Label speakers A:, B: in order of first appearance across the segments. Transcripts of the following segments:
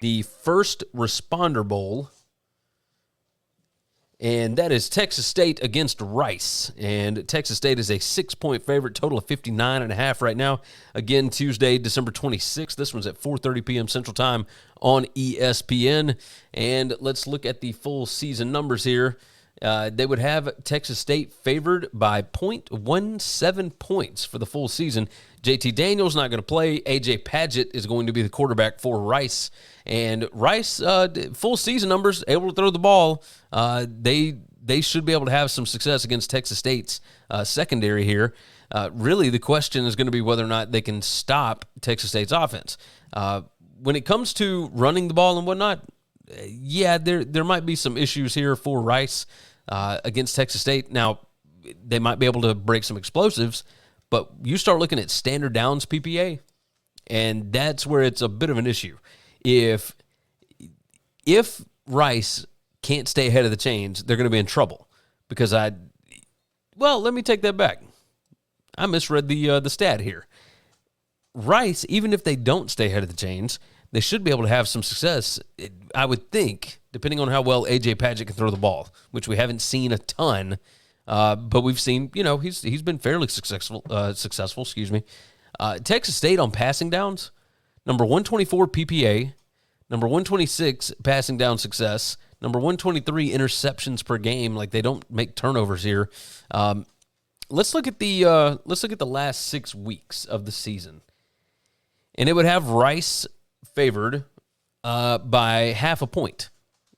A: the First Responder Bowl, and that is Texas State against Rice. And Texas State is a 6-point favorite, total of 59.5 right now. Again, Tuesday, December 26th. This one's at 4:30 p.m. Central Time on ESPN. And let's look at the full season numbers here. They would have Texas State favored by 0.17 points for the full season. JT Daniels not going to play. AJ Padgett is going to be the quarterback for Rice. And Rice, full season numbers, able to throw the ball. They should be able to have some success against Texas State's secondary here. Really, the question is going to be whether or not they can stop Texas State's offense. When it comes to running the ball and whatnot, yeah, there might be some issues here for Rice against Texas State. Now, they might be able to break some explosives, but you start looking at standard downs PPA, and that's where it's a bit of an issue. If Rice can't stay ahead of the chains, they're going to be in trouble because let me take that back. I misread the stat here. Rice, even if they don't stay ahead of the chains, they should be able to have some success, I would think, depending on how well A.J. Padgett can throw the ball, which we haven't seen a ton, but we've seen, he's been fairly successful. Texas State on passing downs, number 124 PPA, number 126 passing down success, number 123 interceptions per game. Like, they don't make turnovers here. Let's look at the last 6 weeks of the season, and it would have Rice favored by 0.5 point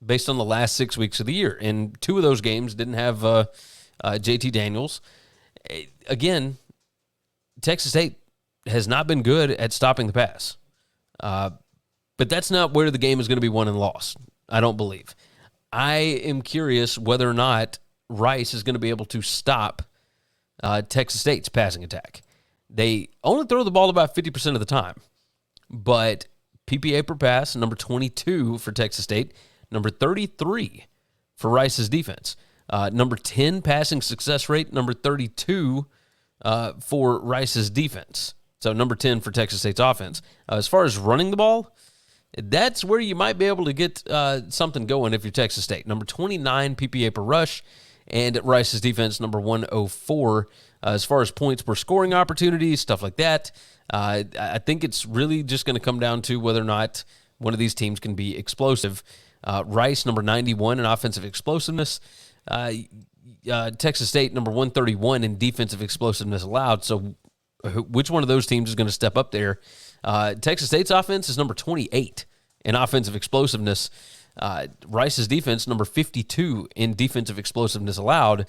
A: based on the last 6 weeks of the year. And 2 of those games didn't have JT Daniels. Again, Texas State has not been good at stopping the pass. But that's not where the game is going to be won and lost, I don't believe. I am curious whether or not Rice is going to be able to stop Texas State's passing attack. They only throw the ball about 50% of the time, but PPA per pass, number 22 for Texas State, number 33 for Rice's defense. Number 10 passing success rate, number 32 for Rice's defense. So number 10 for Texas State's offense. As far as running the ball, that's where you might be able to get something going if you're Texas State. Number 29 PPA per rush, and at Rice's defense, number 104. As far as points per scoring opportunities, stuff like that, I think it's really just going to come down to whether or not one of these teams can be explosive. Rice, number 91 in offensive explosiveness. Texas State, number 131 in defensive explosiveness allowed. So which one of those teams is going to step up there? Texas State's offense is number 28 in offensive explosiveness. Rice's defense, number 52 in defensive explosiveness allowed.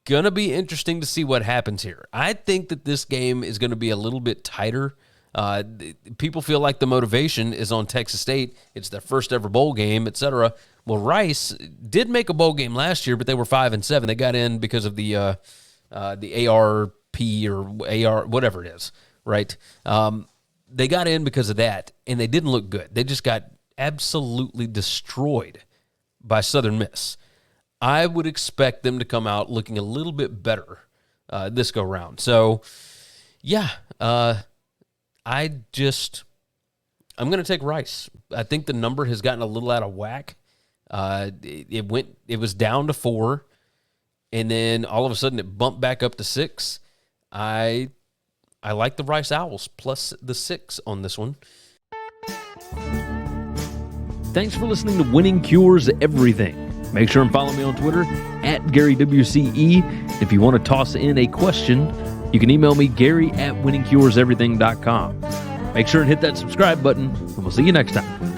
A: Going to be interesting to see what happens here. I think that this game is going to be a little bit tighter. People feel like the motivation is on Texas State. It's their first ever bowl game, etc. Well, Rice did make a bowl game last year, but they were 5-7. They got in because of the ARP or AR, whatever it is, right? They got in because of that, and they didn't look good. They just got absolutely destroyed by Southern Miss. I would expect them to come out looking a little bit better this go-round. So, yeah, I'm going to take Rice. I think the number has gotten a little out of whack. It was down to 4, and then all of a sudden it bumped back up to 6. I like the Rice Owls plus the 6 on this one.
B: Thanks for listening to Winning Cures Everything. Make sure and follow me on Twitter @GaryWCE. If you want to toss in a question, you can email me Gary@winningcureseverything.com. Make sure and hit that subscribe button, and we'll see you next time.